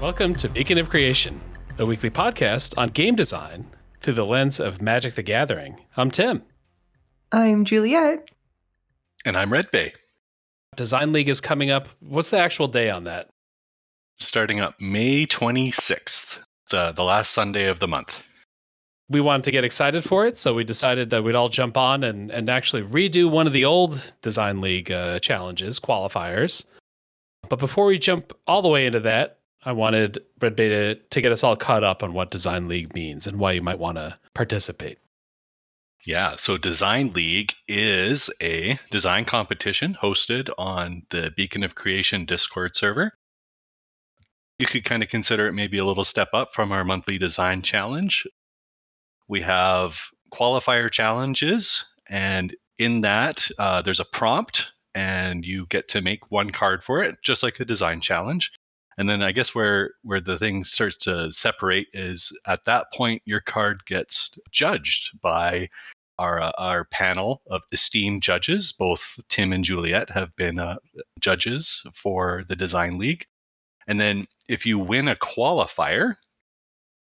Welcome to Beacon of Creation, a weekly podcast on game design through the lens of Magic the Gathering. I'm Tim. I'm Juliet. And I'm Redbay. Design League is coming up. What's the actual day on that? Starting up May 26th, the last Sunday of the month. We wanted to get excited for it, so we decided that we'd all jump on and actually redo one of the old Design League challenges, qualifiers. But before we jump all the way into that, I wanted Redbay to get us all caught up on what Design League means and why you might want to participate. Yeah, so Design League is a design competition hosted on the Beacon of Creation Discord server. You could kind of consider it maybe a little step up from our monthly design challenge. We have qualifier challenges, and in that, there's a prompt, and you get to make one card for it, just like a design challenge. And then I guess where the thing starts to separate is at that point, your card gets judged by our panel of esteemed judges. Both Tim and Juliet have been judges for the Design League. And then if you win a qualifier,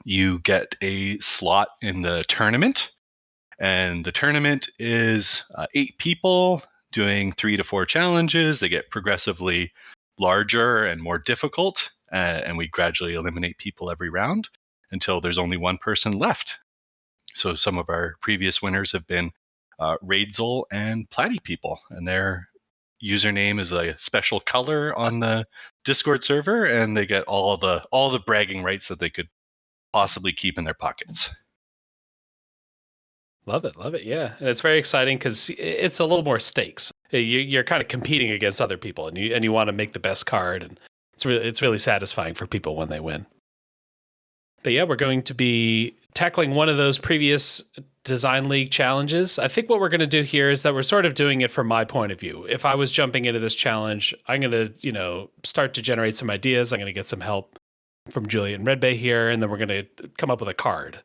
you get a slot in the tournament. And the tournament is 8 people doing 3 to 4 challenges. They get progressively larger and more difficult, and we gradually eliminate people every round until there's only one person left. So some of our previous winners have been Raidzel and Platy people, and their username is a special color on the Discord server, and they get all the bragging rights that they could possibly keep in their pockets. Love it, yeah. And it's very exciting because it's a little more stakes. You're kind of competing against other people, and you want to make the best card, and it's really satisfying for people when they win. But yeah, we're going to be tackling one of those previous Design League challenges. I think what we're going to do here is that we're sort of doing it from my point of view. If I was jumping into this challenge, I'm going to, start to generate some ideas. I'm going to get some help from Juliet and Redbay here, and then we're going to come up with a card.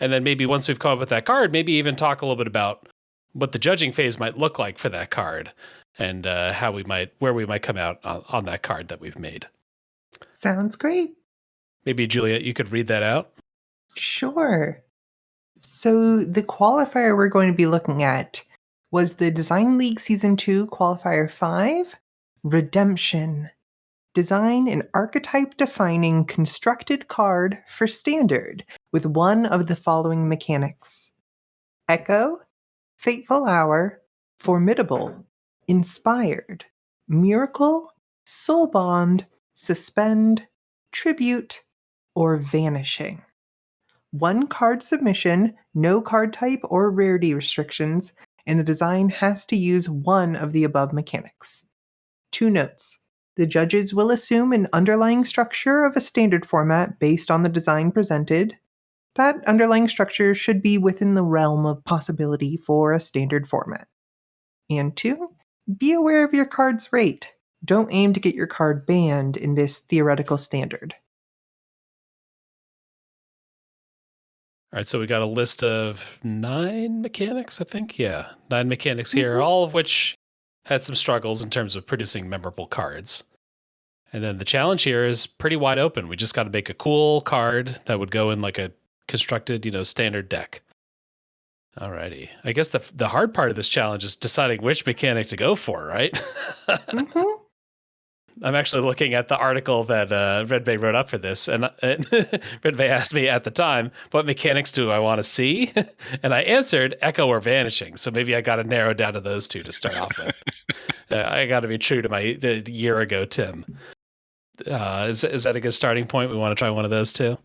And then maybe once we've come up with that card, maybe even talk a little bit about what the judging phase might look like for that card and where we might come out on that card that we've made. Sounds great. Maybe Juliet, you could read that out. Sure. So the qualifier we're going to be looking at was the Design League Season 2 Qualifier 5, Redemption. Design an archetype-defining constructed card for Standard with one of the following mechanics: Echo, Fateful Hour, Formidable, Inspired, Miracle, Soul Bond, Suspend, Tribute, or Vanishing. 1 card submission, no card type or rarity restrictions, and the design has to use one of the above mechanics. 2 notes. The judges will assume an underlying structure of a standard format based on the design presented. That underlying structure should be within the realm of possibility for a standard format. And 2, be aware of your card's rate. Don't aim to get your card banned in this theoretical standard. All right, so we got a list of 9 mechanics, I think. Yeah, 9 mechanics here, all of which had some struggles in terms of producing memorable cards. And then the challenge here is pretty wide open. We just got to make a cool card that would go in like a constructed, standard deck. Alrighty. I guess the hard part of this challenge is deciding which mechanic to go for, right? Mm-hmm. I'm actually looking at the article that Redbay wrote up for this, and Redbay asked me at the time, what mechanics do I want to see? And I answered Echo or Vanishing, so maybe I got to narrow down to those 2 to start off with. I got to be true to the year ago Tim. Is that a good starting point? We want to try one of those 2?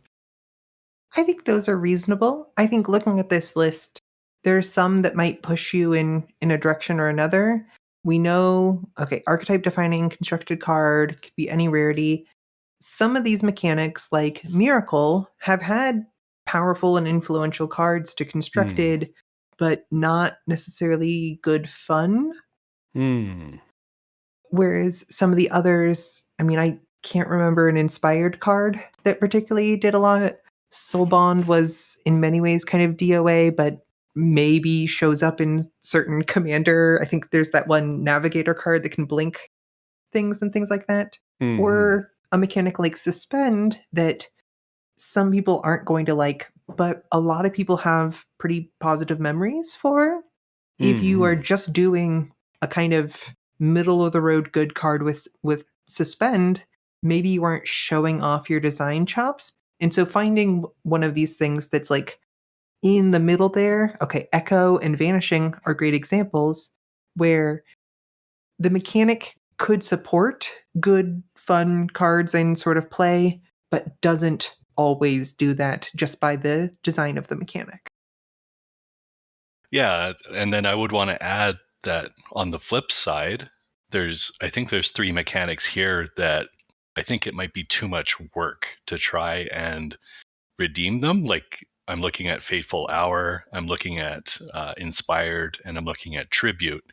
I think those are reasonable. I think looking at this list, there are some that might push you in a direction or another. We know, archetype defining constructed card could be any rarity. Some of these mechanics, like Miracle, have had powerful and influential cards to constructed, but not necessarily good fun. Whereas some of the others, I can't remember an inspired card that particularly did a lot. Soul Bond was in many ways kind of DOA, but maybe shows up in certain commander. I think there's that one navigator card that can blink things and things like that. Mm-hmm. Or a mechanic like Suspend that some people aren't going to like, but a lot of people have pretty positive memories for. If you are just doing a kind of middle of the road good card with Suspend, maybe you aren't showing off your design chops. And so finding one of these things that's like in the middle there, okay, Echo and Vanishing are great examples where the mechanic could support good, fun cards and sort of play, but doesn't always do that just by the design of the mechanic. Yeah, and then I would want to add that on the flip side, I think there's 3 mechanics here that I think it might be too much work to try and redeem them. Like I'm looking at Fateful Hour, I'm looking at Inspired, and I'm looking at Tribute,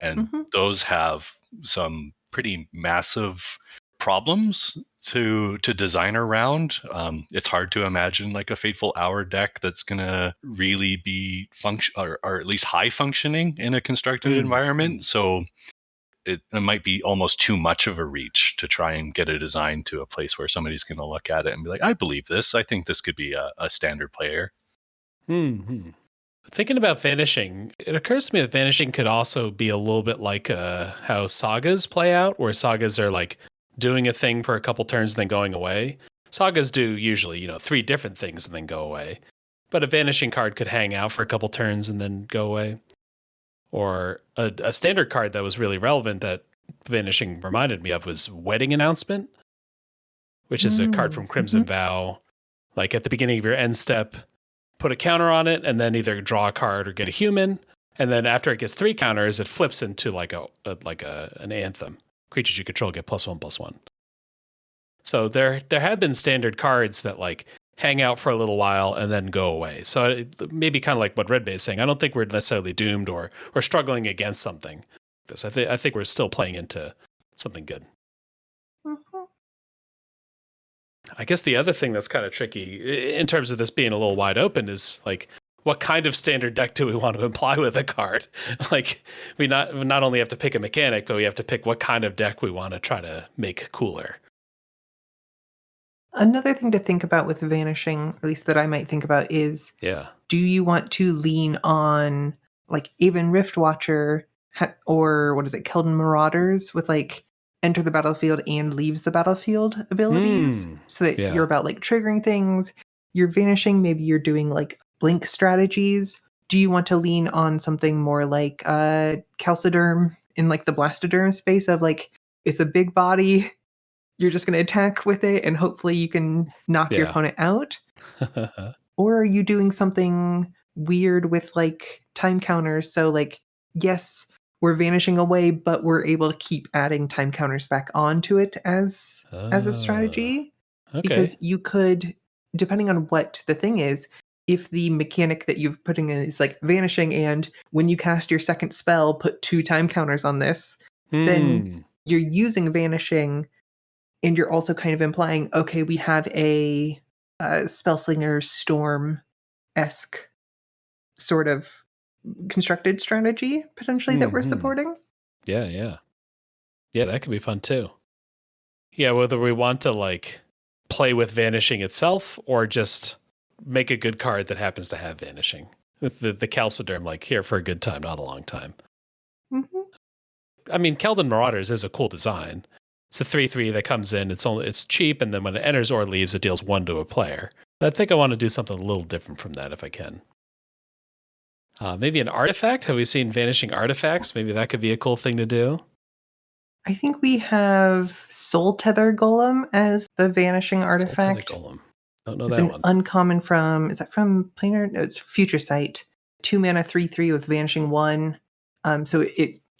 and those have some pretty massive problems to design around. It's hard to imagine like a Fateful Hour deck that's gonna really be or at least high functioning in a constructed environment. So it might be almost too much of a reach to try and get a design to a place where somebody's going to look at it and be like, I believe this. I think this could be a standard player. Thinking about Vanishing, it occurs to me that Vanishing could also be a little bit like how sagas play out, where sagas are like doing a thing for a couple turns and then going away. Sagas do usually, 3 different things and then go away. But a Vanishing card could hang out for a couple turns and then go away. Or a standard card that was really relevant that Vanishing reminded me of was Wedding Announcement, which is a card from Crimson Vow. Like at the beginning of your end step, put a counter on it, and then either draw a card or get a human. And then after it gets 3 counters, it flips into like an anthem. Creatures you control get +1/+1. So there have been standard cards that like hang out for a little while and then go away. So maybe kind of like what Redbay is saying. I don't think we're necessarily doomed or struggling against something. I think we're still playing into something good. I guess the other thing that's kind of tricky in terms of this being a little wide open is like, what kind of standard deck do we want to imply with a card? Like we not only have to pick a mechanic, but we have to pick what kind of deck we want to try to make cooler. Another thing to think about with Vanishing, at least that I might think about, is do you want to lean on like Aven Riftwatcher or what is it, Keldon Marauders with like enter the battlefield and leaves the battlefield abilities so that you're about like triggering things. You're Vanishing, maybe you're doing like blink strategies. Do you want to lean on something more like Calciderm in like the Blastoderm space of like it's a big body, you're just going to attack with it and hopefully you can knock your opponent out? Or are you doing something weird with like time counters? So like, yes, we're vanishing away, but we're able to keep adding time counters back onto it as a strategy. Okay. Because you could, depending on what the thing is, if the mechanic that you've putting in is like vanishing and when you cast your second spell, put 2 time counters on this, then you're using vanishing and you're also kind of implying, okay, we have a Spellslinger Storm-esque sort of constructed strategy potentially that we're supporting. Yeah, that could be fun too. Yeah, whether we want to like play with Vanishing itself or just make a good card that happens to have Vanishing. With the Calciderm, like here for a good time, not a long time. I mean, Keldon Marauders is a cool design. It's a 3/3 that comes in. It's cheap, and then when it enters or leaves, it deals 1 to a player. But I think I want to do something a little different from that if I can. Maybe an artifact? Have we seen Vanishing Artifacts? Maybe that could be a cool thing to do. I think we have Soul Tether Golem as the Vanishing Artifact. Soul Tether Golem. Don't know it's that an one. Uncommon from, is that from Planar? No, it's Future Sight. 2 mana, 3/3 with Vanishing 1. So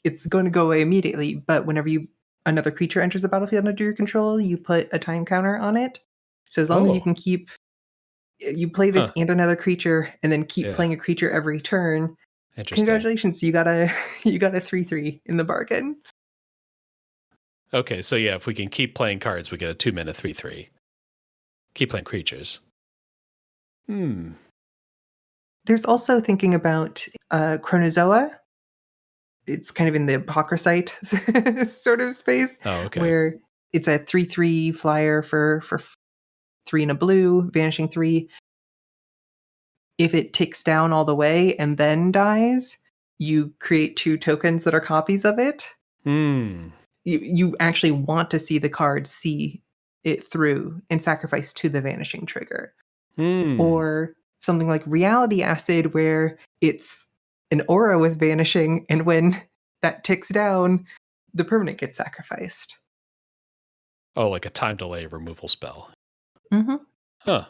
it's going to go away immediately, but whenever another creature enters the battlefield under your control, you put a time counter on it. So as long as you can you play this and another creature, and then keep playing a creature every turn. Congratulations, you got a 3/3 in the bargain. Okay, so yeah, if we can keep playing cards, we get a 2 mana 3/3. Keep playing creatures. There's also thinking about Chronozoa. It's kind of in the Apocryphite sort of space. Oh, okay. Where it's a 3/3 flyer for 3 and a blue, vanishing 3. If it ticks down all the way and then dies, you create 2 tokens that are copies of it. Hmm. You actually want to see the card see it through and sacrifice to the vanishing trigger. Hmm. Or something like Reality Acid, where it's an aura with vanishing, and when that ticks down, the permanent gets sacrificed. Oh, like a time delay removal spell. Mm-hmm. Huh.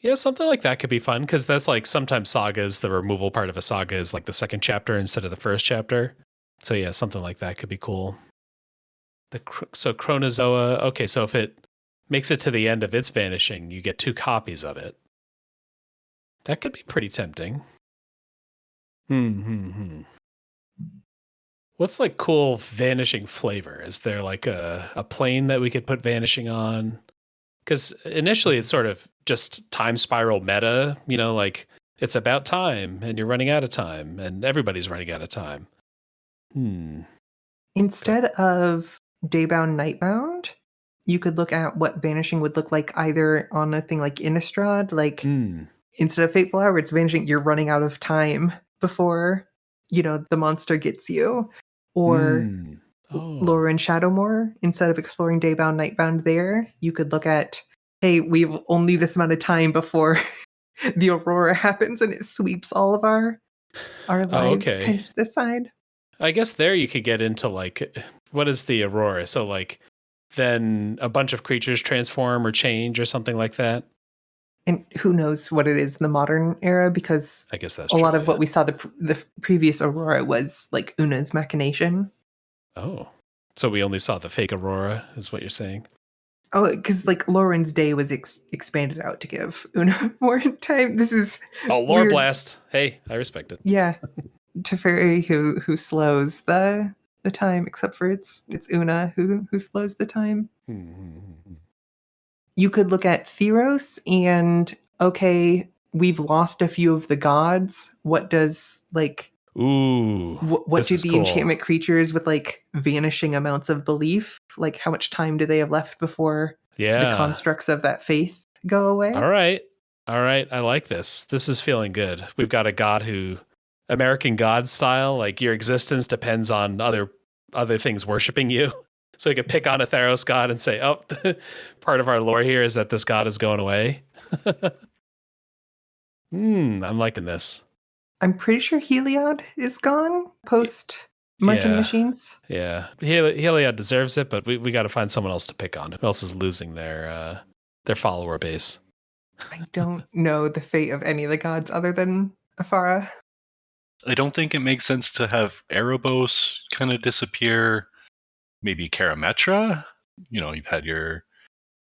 Yeah, something like that could be fun because that's like sometimes sagas, the removal part of a saga is like the second chapter instead of the first chapter. So yeah, something like that could be cool. So Chronozoa, okay, so if it makes it to the end of its vanishing, you get 2 copies of it. That could be pretty tempting. What's like cool vanishing flavor? Is there like a plane that we could put vanishing on? Because initially it's sort of just time spiral meta, like it's about time and you're running out of time and everybody's running out of time. Instead of Daybound, Nightbound, you could look at what vanishing would look like either on a thing like Innistrad, like instead of Fateful Hour, it's vanishing, you're running out of time before, the monster gets you. Or Laura and Shadowmoor, instead of exploring Daybound, Nightbound there, you could look at, hey, we've only this amount of time before the Aurora happens and it sweeps all of our lives kind of to the side. I guess there you could get into like, what is the Aurora? So like, then a bunch of creatures transform or change or something like that. And who knows what it is in the modern era, because I guess that's a lot of what we saw the previous Aurora was like Una's machination. Oh, so we only saw the fake Aurora, is what you're saying? Oh, because like Lauren's Day was expanded out to give Una more time. This is lore weird. Blast. Hey, I respect it. Yeah, Teferi who slows the time, except for it's Una who slows the time. You could look at Theros and okay, we've lost a few of the gods. What does like? Ooh, what do the enchantment creatures with like vanishing amounts of belief? Like how much time do they have left before the constructs of that faith go away? All right. I like this. This is feeling good. We've got a god who, American God style, like your existence depends on other things worshiping you. So we could pick on a Theros god and say, oh, part of our lore here is that this god is going away. I'm liking this. I'm pretty sure Heliod is gone post Munching Machines. Yeah. Heliod deserves it, but we got to find someone else to pick on. Who else is losing their follower base? I don't know the fate of any of the gods other than Afara. I don't think it makes sense to have Erebos kind of disappear. Maybe Karametra. You've had your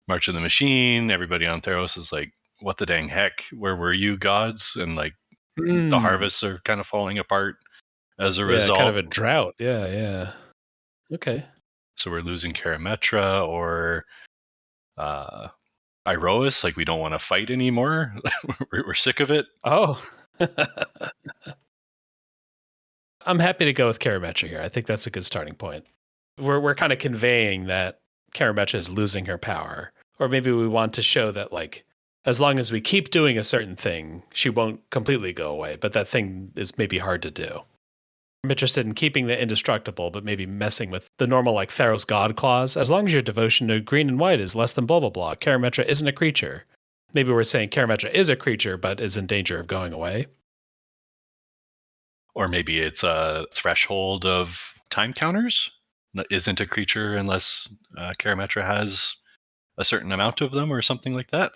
March of the Machine. Everybody on Theros is like, what the dang heck? Where were you, gods? And like the harvests are kind of falling apart as a result. Kind of a drought. Yeah. Okay. So we're losing Karametra or Iroas. Like we don't want to fight anymore. We're sick of it. Oh. I'm happy to go with Karametra here. I think that's a good starting point. We're kind of conveying that Karametra is losing her power. Or maybe we want to show that, like, as long as we keep doing a certain thing, she won't completely go away. But that thing is maybe hard to do. I'm interested in keeping the indestructible, but maybe messing with the normal, like, Theros God clause. As long as your devotion to green and white is less than blah, blah, blah, Karametra isn't a creature. Maybe we're saying Karametra is a creature, but is in danger of going away. Or maybe it's a threshold of time counters. Isn't a creature unless Karametra has a certain amount of them or something like that.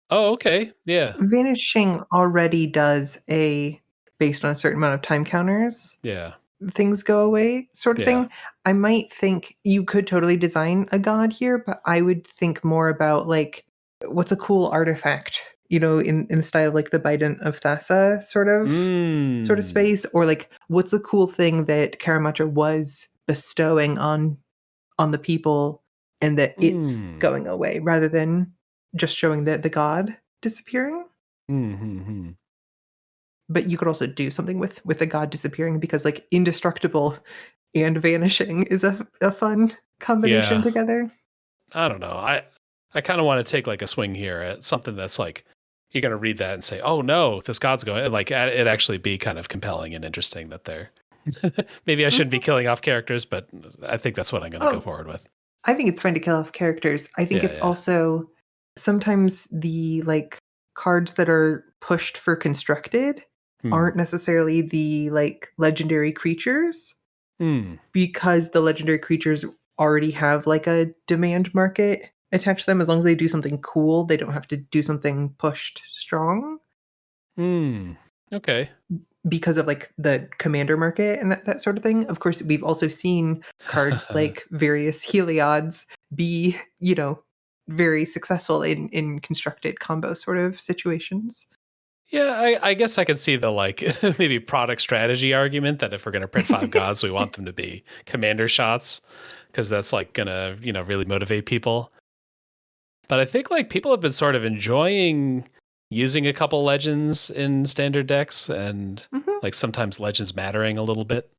Oh, okay. Yeah. Vanishing already does based on a certain amount of time counters. Yeah. Things go away sort of thing. I might think you could totally design a god here, but I would think more about like what's a cool artifact, in the style of like the Bident of Thassa sort of space, or like what's a cool thing that Karametra was bestowing on the people and that it's going away rather than just showing the god disappearing. But you could also do something with a god disappearing, because like indestructible and vanishing is a fun combination Yeah. together. I don't know. I kind of want to take like a swing here at something that's like you're going to read that and say, "Oh no, this god's going." Like it actually be kind of compelling and interesting that they're. Maybe I shouldn't be killing off characters, but I think that's what I'm going to go Oh, forward with. I think it's fun to kill off characters. I think Yeah, it's yeah. also sometimes the like cards that are pushed for constructed aren't necessarily the like legendary creatures because the legendary creatures already have like a demand market attached to them. As long as they do something cool, they don't have to do something pushed strong Okay. because of like the commander market and that sort of thing. Of course, we've also seen cards like various Heliod's be, very successful in constructed combo sort of situations. Yeah, I guess I could see the like maybe product strategy argument that if we're going to print 5 gods, we want them to be commander shots because that's like going to, really motivate people. But I think like people have been sort of enjoying using a couple legends in standard decks and like sometimes legends mattering a little bit.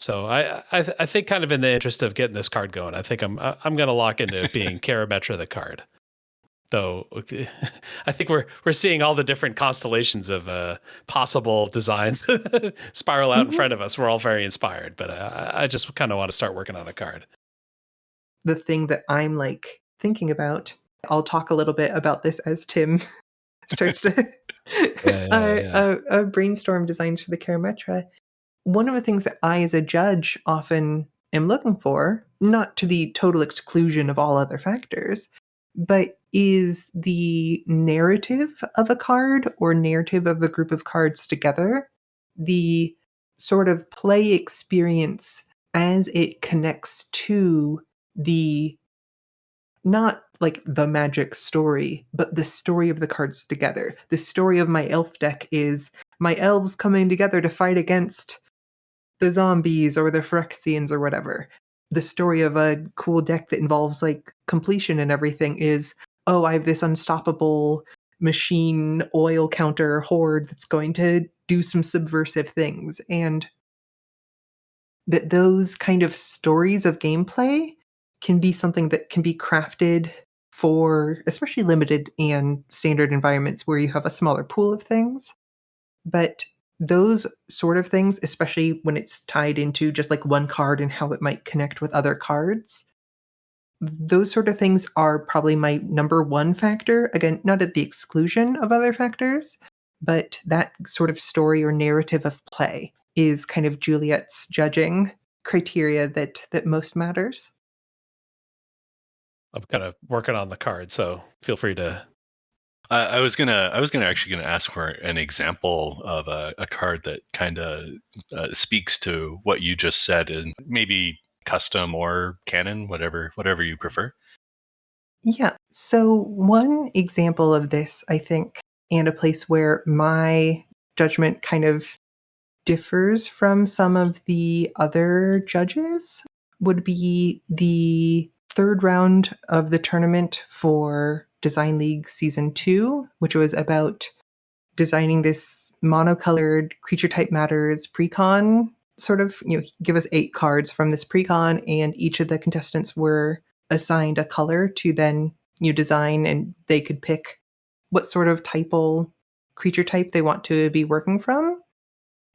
So I think kind of in the interest of getting this card going, I think I'm going to lock into being Karametra the card. Though I think we're seeing all the different constellations of possible designs spiral out in front of us. We're all very inspired, but I just kind of want to start working on a card. The thing that I'm like thinking about, I'll talk a little bit about this as Tim starts to brainstorm designs for the Karametra. One of the things that I, as a judge, often am looking for, not to the total exclusion of all other factors, but is the narrative of a card or narrative of a group of cards together, the sort of play experience as it connects to the, not like the magic story, but the story of the cards together. The story of my elf deck is my elves coming together to fight against the zombies or the Phyrexians or whatever. The story of a cool deck that involves like completion and everything is, oh, I have this unstoppable machine oil counter horde that's going to do some subversive things. And that those kind of stories of gameplay can be something that can be crafted for especially limited and standard environments where you have a smaller pool of things. But those sort of things, especially when it's tied into just like one card and how it might connect with other cards, those sort of things are probably my number one factor. Again, not at the exclusion of other factors, but that sort of story or narrative of play is kind of Juliet's judging criteria that most matters. I'm kind of working on the card, so feel free to. I was actually gonna ask for an example of a card that kind of speaks to what you just said, and maybe custom or canon, whatever you prefer. Yeah. So one example of this, I think, and a place where my judgment kind of differs from some of the other judges would be the third round of the tournament for Design League Season 2, which was about designing this monocolored creature type matters precon sort of, give us 8 cards from this precon, and each of the contestants were assigned a color to then design, and they could pick what sort of typal creature type they want to be working from.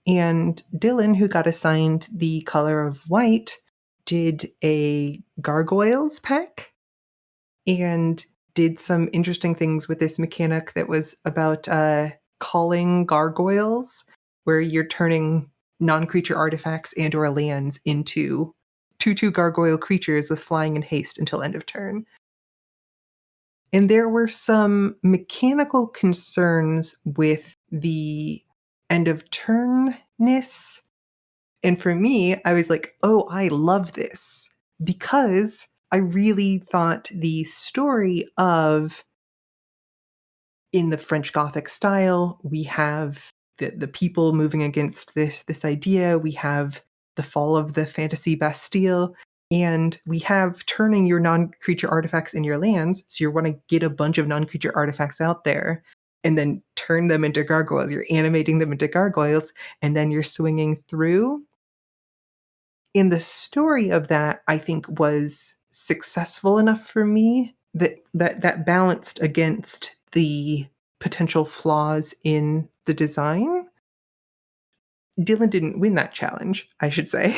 And Dylan, who got assigned the color of white, did a gargoyles pack and did some interesting things with this mechanic that was about calling gargoyles, where you're turning non-creature artifacts and or lands into 2/2 gargoyle creatures with flying and haste until end of turn. And there were some mechanical concerns with the end of turnness. And for me, I was like, oh, I love this, because I really thought the story of, in the French Gothic style, we have the people moving against this idea. We have the fall of the fantasy Bastille, and we have turning your non-creature artifacts in your lands. So you want to get a bunch of non-creature artifacts out there and then turn them into gargoyles. You're animating them into gargoyles, and then you're swinging through. In the story of that, I think, was successful enough for me that balanced against the potential flaws in the design. Dylan didn't win that challenge, I should say,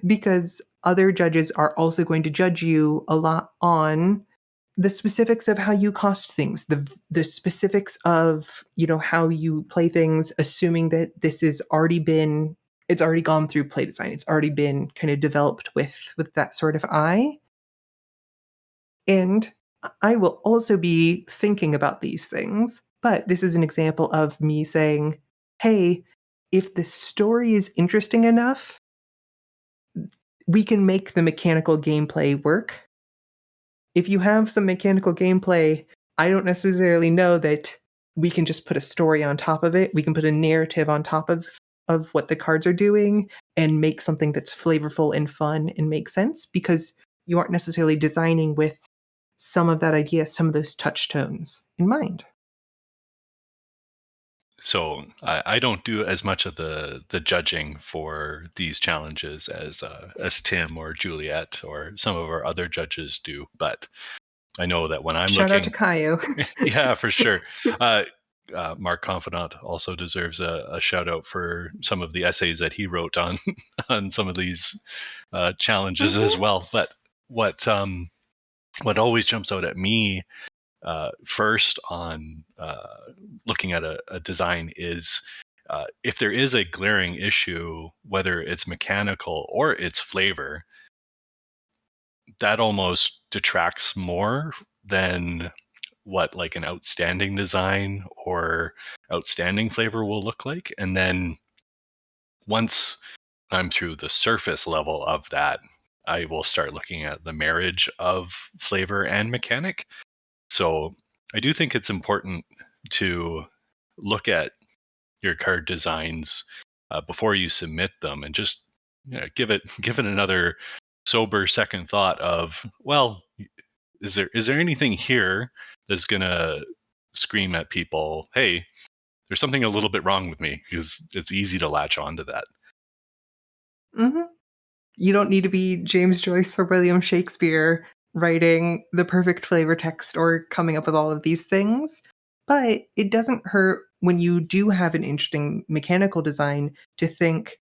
because other judges are also going to judge you a lot on the specifics of how you cost things, the specifics of, how you play things, assuming that it's already gone through play design. It's already been kind of developed with that sort of eye. And I will also be thinking about these things, but this is an example of me saying, hey, if the story is interesting enough, we can make the mechanical gameplay work. If you have some mechanical gameplay, I don't necessarily know that we can just put a story on top of it. We can put a narrative on top of what the cards are doing and make something that's flavorful and fun and make sense, because you aren't necessarily designing with some of that idea, some of those touch tones in mind. So I don't do as much of the judging for these challenges as Tim or Juliet or some of our other judges do, but I know that when I'm Shout out to Kaio. Yeah, for sure. Mark Confidant also deserves a shout out for some of the essays that he wrote on on some of these challenges as well. But what always jumps out at me first on looking at a design is if there is a glaring issue, whether it's mechanical or its flavor, that almost detracts more than what like an outstanding design or outstanding flavor will look like. And then once I'm through the surface level of that, I will start looking at the marriage of flavor and mechanic. So I do think it's important to look at your card designs before you submit them, and just give it another sober second thought of, well, is there anything here that's gonna scream at people, hey, there's something a little bit wrong with me, because it's easy to latch onto that. Mm-hmm. You don't need to be James Joyce or William Shakespeare writing the perfect flavor text or coming up with all of these things. But it doesn't hurt when you do have an interesting mechanical design to think,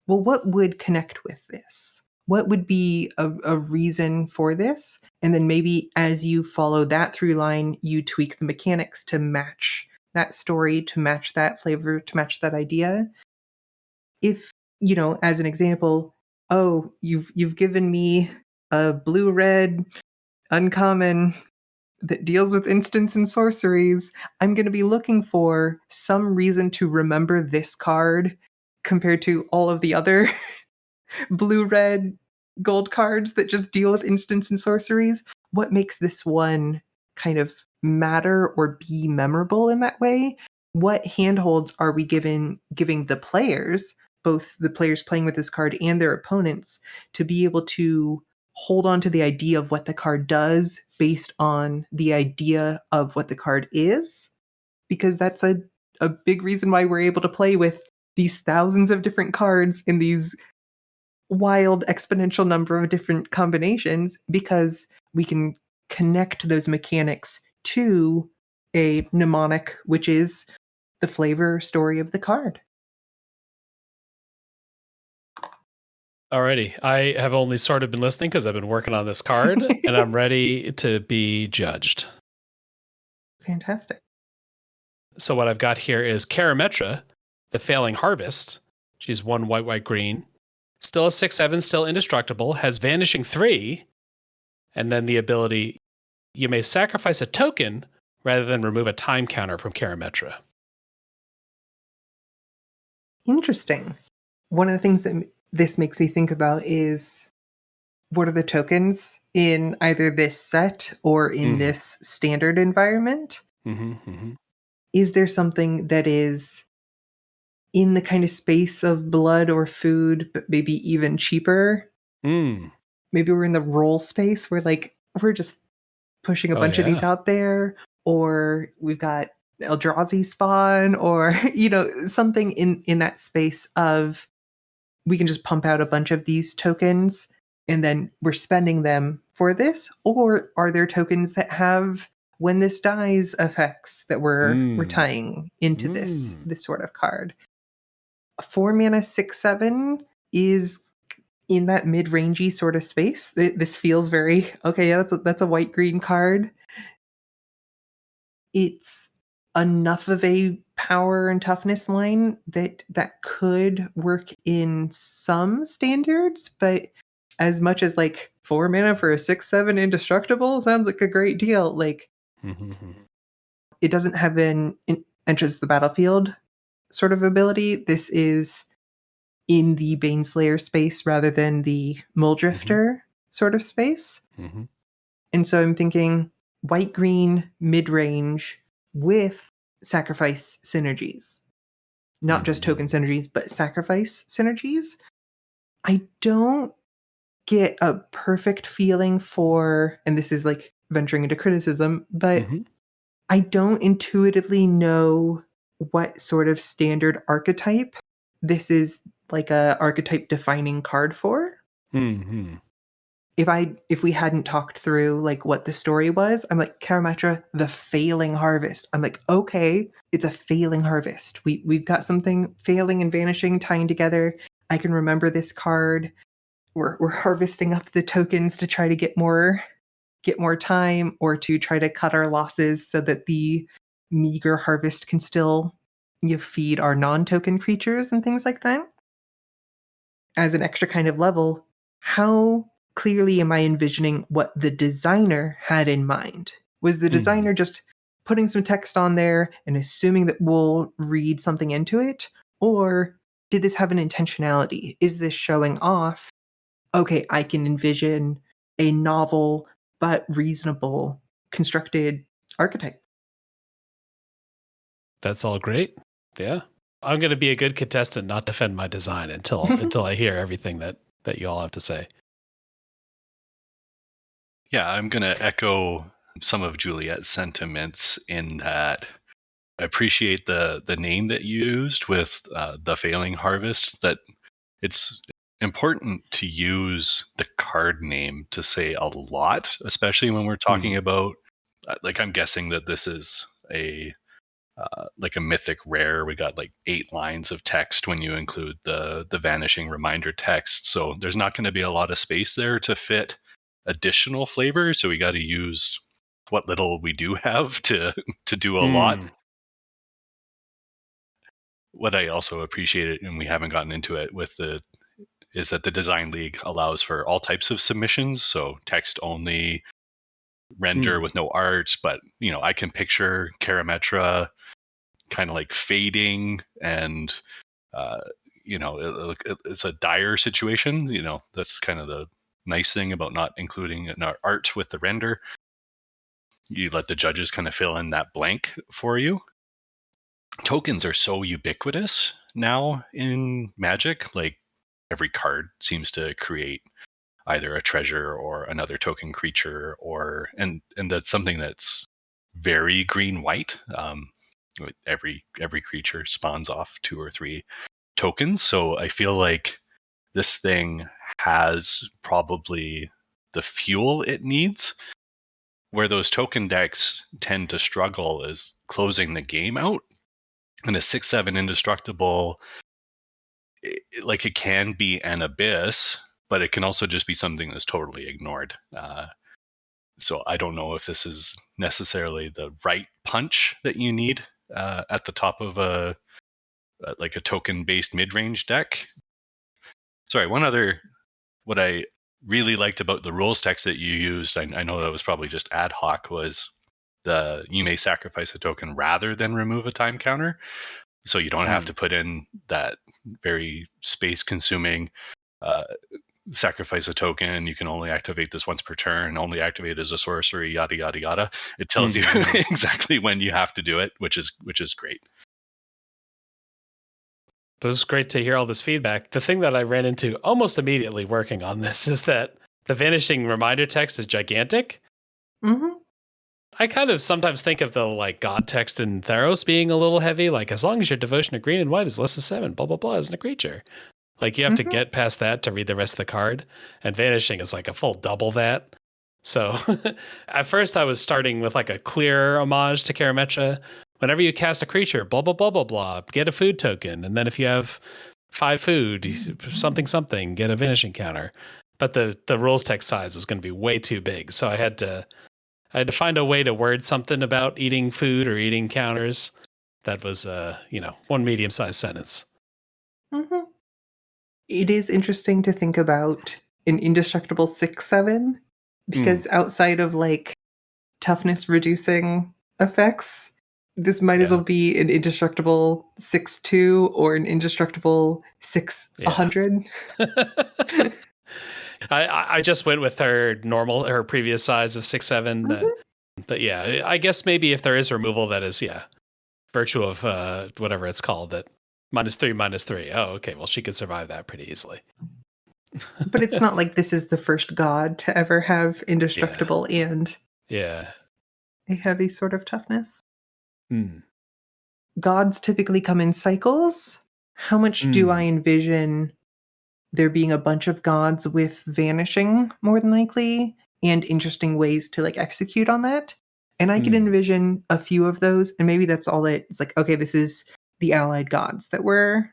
well, what would connect with this? What would be a reason for this? And then maybe as you follow that through line, you tweak the mechanics to match that story, to match that flavor, to match that idea. If, as an example, oh, you've given me a blue-red uncommon that deals with instants and sorceries, I'm going to be looking for some reason to remember this card compared to all of the other blue-red gold cards that just deal with instants and sorceries. What makes this one kind of matter or be memorable in that way? What handholds are we giving the players, both the players playing with this card and their opponents, to be able to hold on to the idea of what the card does based on the idea of what the card is? Because that's a big reason why we're able to play with these thousands of different cards in these wild exponential number of different combinations, because we can connect those mechanics to a mnemonic, which is the flavor story of the card. Alrighty. I have only sort of been listening because I've been working on this card and I'm ready to be judged. Fantastic. So what I've got here is Karametra, the Failing Harvest. She's 1 white, white, green. Still a 6/7, still indestructible, has Vanishing 3, and then the ability, you may sacrifice a token rather than remove a time counter from Karametra. Interesting. One of the things that this makes me think about is, what are the tokens in either this set or in this standard environment? Is there something that is in the kind of space of blood or food, but maybe even cheaper? Maybe we're in the roll space where we're just pushing a bunch of these out there, or we've got Eldrazi spawn, or something in that space of, we can just pump out a bunch of these tokens and then we're spending them for this? Or are there tokens that have when this dies effects that we're tying into this sort of card? 4 mana 6/7 is in that mid-rangey sort of space. This feels very okay. Yeah, that's a white-green card. It's enough of a power and toughness line that could work in some standards, but as much as like 4 mana for a 6/7 indestructible sounds like a great deal. Like it doesn't have an enters the battlefield sort of ability. This is in the Baneslayer space rather than the Muldrifter sort of space. And so I'm thinking white-green mid-range with sacrifice synergies. Not just token synergies, but sacrifice synergies. I don't get a perfect feeling for, and this is like venturing into criticism, but I don't intuitively know what sort of standard archetype this is like a archetype defining card for. If we hadn't talked through like what the story was, I'm like, Karametra, the failing harvest. I'm like, okay, it's a failing harvest. We've got something failing and vanishing, tying together. I can remember this card. We're harvesting up the tokens to try to get more time, or to try to cut our losses so that the meager harvest can still feed our non-token creatures and things like that. As an extra kind of level, how clearly am I envisioning what the designer had in mind? Was the designer just putting some text on there and assuming that we'll read something into it? Or did this have an intentionality? Is this showing off, okay, I can envision a novel but reasonable constructed archetype? That's all great. Yeah. I'm going to be a good contestant, not defend my design until I hear everything that you all have to say. Yeah, I'm going to echo some of Juliet's sentiments in that I appreciate the name that you used with the failing harvest, that it's important to use the card name to say a lot, especially when we're talking about, like, I'm guessing that this is like a mythic rare. We got like 8 lines of text when you include the vanishing reminder text. So there's not going to be a lot of space there to fit additional flavor. So we got to use what little we do have to do a lot. What I also appreciated, and we haven't gotten into it with is that the Design League allows for all types of submissions. So text only, render with no art, but I can picture Karametra kind of like fading, and it's a dire situation. That's kind of the nice thing about not including an art with the render. You let the judges kind of fill in that blank for you. Tokens are so ubiquitous now in Magic. Like every card seems to create either a treasure or another token creature, and that's something that's very green-white. Every creature spawns off 2 or 3 tokens. So I feel like this thing has probably the fuel it needs. Where those token decks tend to struggle is closing the game out. And a 6/7 indestructible, it can be an abyss, but it can also just be something that's totally ignored. So I don't know if this is necessarily the right punch that you need at the top of a token-based mid-range deck. Sorry, what I really liked about the rules text that you used, I know that was probably just ad hoc, was you may sacrifice a token rather than remove a time counter. So you don't have to put in that very space-consuming sacrifice a token. You can only activate this once per turn, only activate as a sorcery, yada, yada, yada. It tells you exactly when you have to do it, which is great. It was great to hear all this feedback. The thing that I ran into almost immediately working on this is that the vanishing reminder text is gigantic. I kind of sometimes think of the like god text in Theros being a little heavy, like as long as your devotion of green and white is less than 7, blah blah blah, isn't a creature. Like you have to get past that to read the rest of the card, and vanishing is like a full double that. So at first I was starting with like a clear homage to Karametra. Whenever you cast a creature, blah, blah, blah, blah, blah, get a food token. And then if you have 5 food, something, get a vanishing counter. But the rules text size was going to be way too big. So I had to find a way to word something about eating food or eating counters. That was, one medium-sized sentence. Mm-hmm. It is interesting to think about an indestructible 6/7 because outside of like toughness reducing effects, this might as well be an indestructible 6/2 or an indestructible 6/100. I just went with her previous size of 6/7. But yeah, I guess maybe if there is removal, that is virtue of whatever it's called, that -3/-3. Oh, okay. Well, she could survive that pretty easily. But it's not like this is the first god to ever have indestructible and a heavy sort of toughness. Gods typically come in cycles. How much do I envision there being a bunch of gods with vanishing, more than likely, and interesting ways to like execute on that? And I can envision a few of those, and maybe that's all it's like, okay, this is the allied gods that we're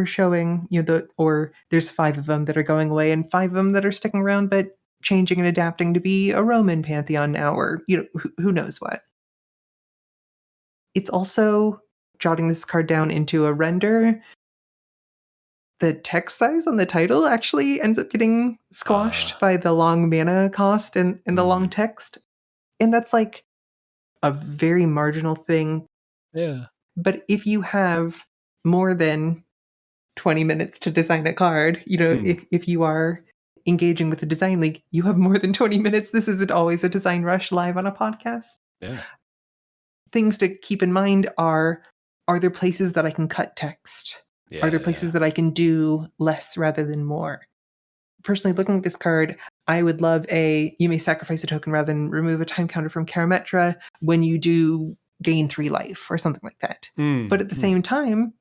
showing, or there's 5 of them that are going away and 5 of them that are sticking around but changing and adapting to be a Roman pantheon now, or who knows what. It's also jotting this card down into a render. The text size on the title actually ends up getting squashed by the long mana cost and the long text. And that's like a very marginal thing. Yeah. But if you have more than 20 minutes to design a card, if you are engaging with the design league, you have more than 20 minutes. This isn't always a design rush live on a podcast. Yeah. Things to keep in mind are there places that I can cut text? Yeah, are there places that I can do less rather than more? Personally, looking at this card, I would love you may sacrifice a token rather than remove a time counter from Karametra when you do gain 3 life or something like that. But at the same time,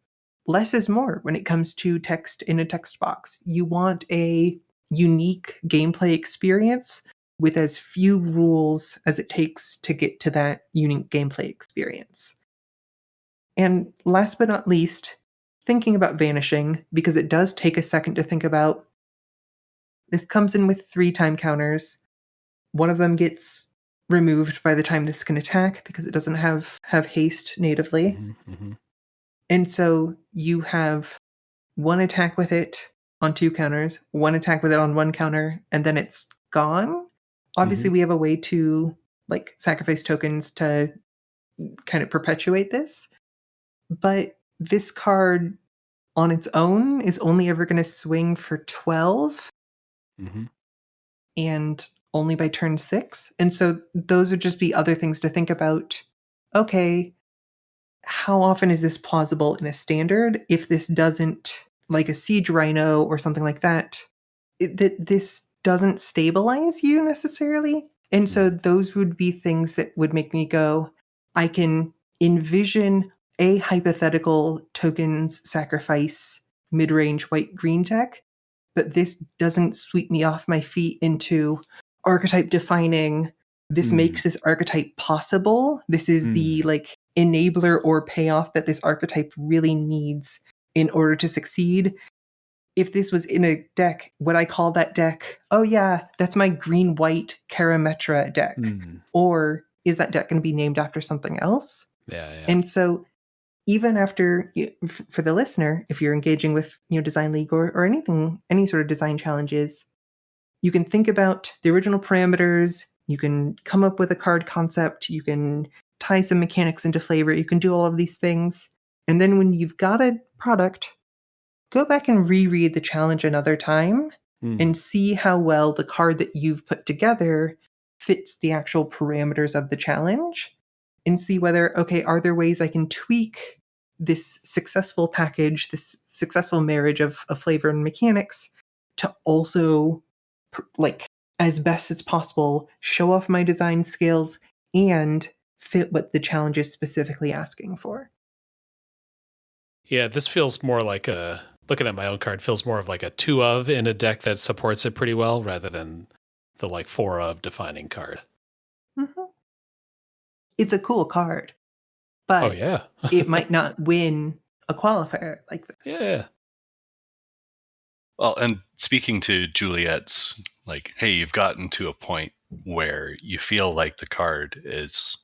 less is more when it comes to text in a text box. You want a unique gameplay experience with as few rules as it takes to get to that unique gameplay experience. And last but not least, thinking about vanishing, because it does take a second to think about. This comes in with 3 time counters. One of them gets removed by the time this can attack because it doesn't have haste natively. And so you have 1 attack with it on 2 counters, 1 attack with it on 1 counter, and then it's gone. Obviously, we have a way to like sacrifice tokens to kind of perpetuate this. But this card on its own is only ever going to swing for 12 and only by turn 6. And so those are just the other things to think about. Okay, how often is this plausible in a standard if this doesn't, like a Siege Rhino or something like that, this doesn't stabilize you necessarily? And so those would be things that would make me go, I can envision a hypothetical tokens sacrifice mid-range white-green deck, but this doesn't sweep me off my feet into archetype defining. This makes this archetype possible. This is the like enabler or payoff that this archetype really needs in order to succeed. If this was in a deck, would I call that deck, oh yeah, that's my green-white Karametra deck? Or is that deck going to be named after something else? Yeah. And so even after, for the listener, if you're engaging with Design League or anything, any sort of design challenges, you can think about the original parameters, you can come up with a card concept, you can tie some mechanics into flavor, you can do all of these things. And then when you've got a product, go back and reread the challenge another time and see how well the card that you've put together fits the actual parameters of the challenge, and see whether, okay, are there ways I can tweak this successful package, this successful marriage of flavor and mechanics to also, like, as best as possible, show off my design skills and fit what the challenge is specifically asking for. Yeah, this feels more like a looking at my own card, feels more of like a 2 of in a deck that supports it pretty well rather than the like 4 of defining card. Mm-hmm. It's a cool card, Oh, but yeah. it might not win a qualifier like this. Yeah. Well, and speaking to Juliet's, like, hey, you've gotten to a point where you feel like the card is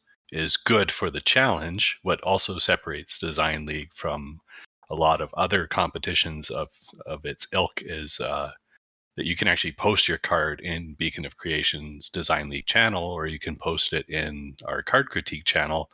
good for the challenge. What also separates Design League from a lot of other competitions of its ilk is that you can actually post your card in Beacon of Creation's Design League channel, or you can post it in our card critique channel,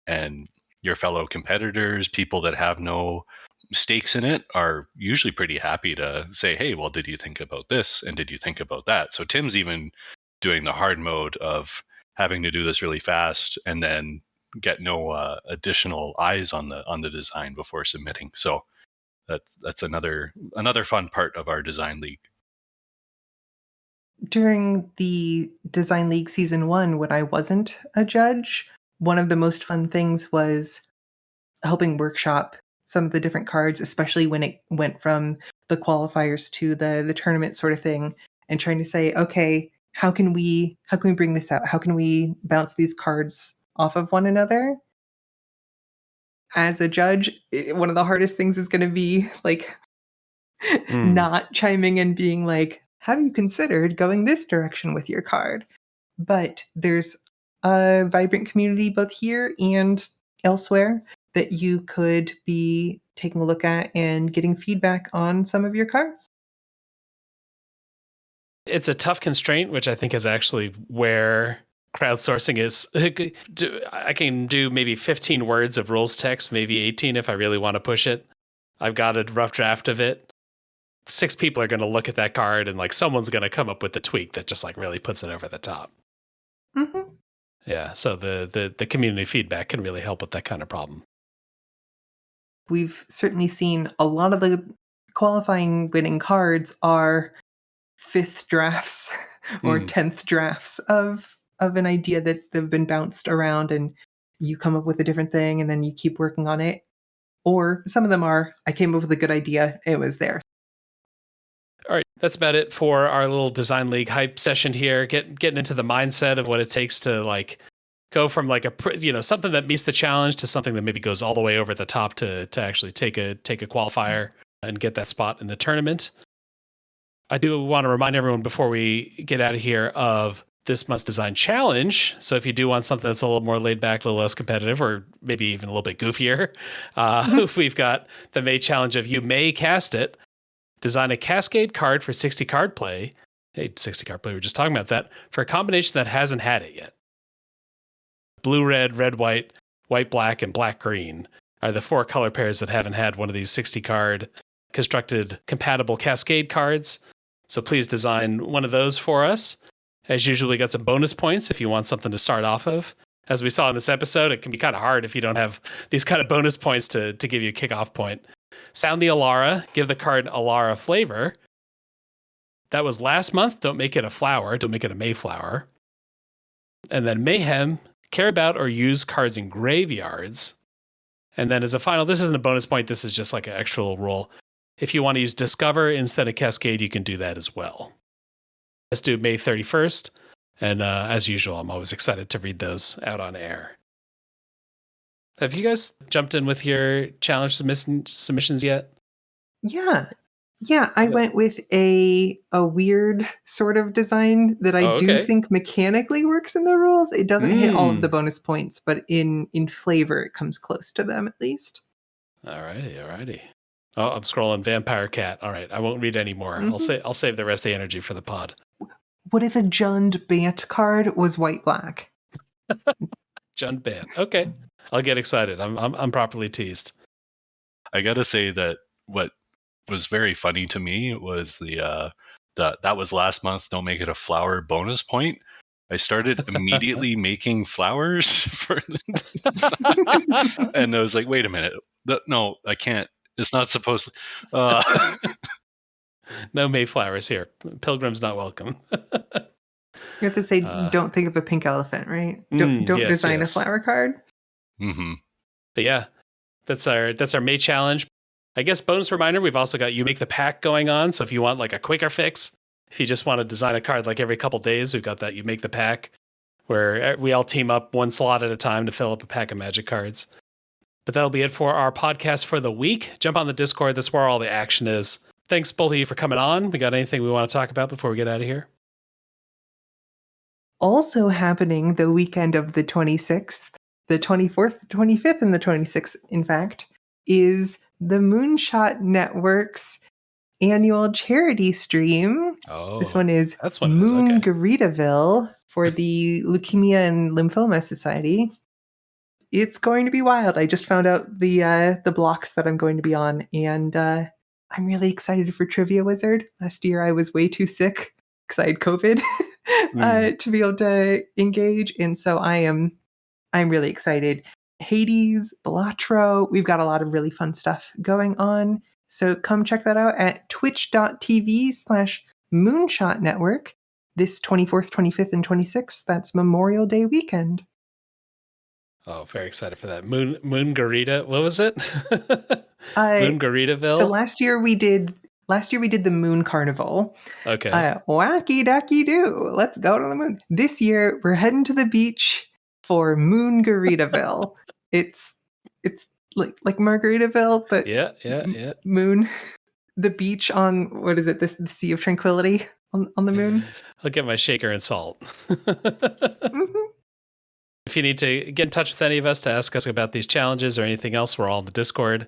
and your fellow competitors, people that have no stakes in it, are usually pretty happy to say, hey, well, did you think about this? And did you think about that? So Tim's even doing the hard mode of having to do this really fast and then get no additional eyes on the design before submitting. So that's another fun part of our Design League. During the Design League Season 1, when I wasn't a judge, one of the most fun things was helping workshop some of the different cards, especially when it went from the qualifiers to the tournament sort of thing, and trying to say, okay, how can we bring this out? How can we bounce these cards off of one another? As a judge, one of the hardest things is going to be like not chiming in, being like, have you considered going this direction with your card? But there's a vibrant community both here and elsewhere that you could be taking a look at and getting feedback on some of your cards. It's a tough constraint, which I think is actually where crowdsourcing is. I can do maybe 15 words of rules text, maybe 18 if I really want to push it. I've got a rough draft of it. 6 people are going to look at that card and like someone's going to come up with the tweak that just like really puts it over the top. Mm-hmm. Yeah, so the community feedback can really help with that kind of problem. We've certainly seen a lot of the qualifying winning cards are 5th drafts or 10th drafts of an idea that have been bounced around, and you come up with a different thing and then you keep working on it. Or some of them are, I came up with a good idea, it was there. All right, that's about it for our little Design League hype session here. Getting into the mindset of what it takes to like go from like something that meets the challenge to something that maybe goes all the way over the top to actually take a qualifier and get that spot in the tournament. I do want to remind everyone before we get out of here of this month's design challenge. So if you do want something that's a little more laid back, a little less competitive, or maybe even a little bit goofier, we've got the May challenge of You May Cast It. Design a Cascade card for 60 card play. Hey, 60 card play, we were just talking about that, for a combination that hasn't had it yet. Blue, red, white, black, and black, green are the 4 color pairs that haven't had one of these 60 card constructed compatible Cascade cards. So please design one of those for us. As usual, we got some bonus points if you want something to start off of. As we saw in this episode, it can be kind of hard if you don't have these kind of bonus points to give you a kickoff point. Sound the Alara, give the card Alara flavor. That was last month. Don't make it a flower. Don't make it a Mayflower. And then Mayhem, care about or use cards in graveyards. And then as a final, this isn't a bonus point. This is just like an actual rule. If you want to use Discover instead of Cascade, you can do that as well. Let's do May 31st. And as usual, I'm always excited to read those out on air. Have you guys jumped in with your challenge submissions yet? Yeah, I went with a weird sort of design that I do think mechanically works in the rules. It doesn't hit all of the bonus points, but in flavor, it comes close to them at least. Alrighty. Oh, I'm scrolling Vampire Cat. All right, I won't read any more. Mm-hmm. I'll save the rest of the energy for the pod. What if a Jund Bant card was white-black? Jund Bant. Okay, I'll get excited. I'm properly teased. I gotta say that what was very funny to me was that was last month. Don't make it a flower bonus point. I started immediately making flowers for the design, and I was like, wait a minute, no, I can't. It's not supposed to. No Mayflowers here. Pilgrim's not welcome. You have to say, don't think of a pink elephant, right? Don't design a flower card. Mm-hmm. But yeah, that's our May challenge. I guess bonus reminder, we've also got You Make the Pack going on. So if you want like a quicker fix, if you just want to design a card like every couple days, we've got that You Make the Pack where we all team up one slot at a time to fill up a pack of Magic cards. But that'll be it for our podcast for the week. Jump on the Discord. That's where all the action is. Thanks, both of you, for coming on. We got anything we want to talk about before we get out of here? Also happening the weekend of the 26th, the 24th, 25th, and the 26th, in fact, is the Moonshot Network's annual charity stream. Oh, this one is that's what Moon it is. Okay. Garitaville for the Leukemia and Lymphoma Society. It's going to be wild. I just found out the blocks that I'm going to be on, and I'm really excited for Trivia Wizard. Last year I was way too sick because I had COVID to be able to engage, and so I'm really excited. Hades, Balatro, we've got a lot of really fun stuff going on. So come check that out at twitch.tv/Moonshot Network this 24th, 25th, and 26th. That's Memorial Day weekend. Oh, very excited for that. Moon Garita. What was it? Moon Garitaville. So last year we did the Moon Carnival. Okay. Wacky ducky do. Let's go to the moon. This year we're heading to the beach for Moon Garitaville. it's like Margaritaville, but yeah. Moon. The beach on, what is it? The Sea of Tranquility on the moon. I'll get my shaker and salt. Mm-hmm. If you need to get in touch with any of us to ask us about these challenges or anything else, we're all in the Discord.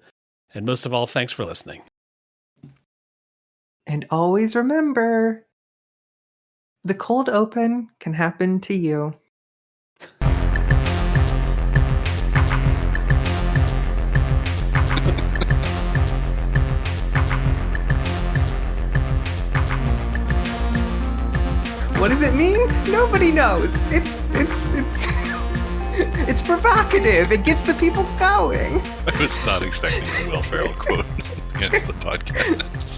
And most of all, thanks for listening. And always remember, the cold open can happen to you. What does it mean? Nobody knows. It's it's provocative. It gets the people going. I was not expecting a Will Ferrell quote at the end of the podcast.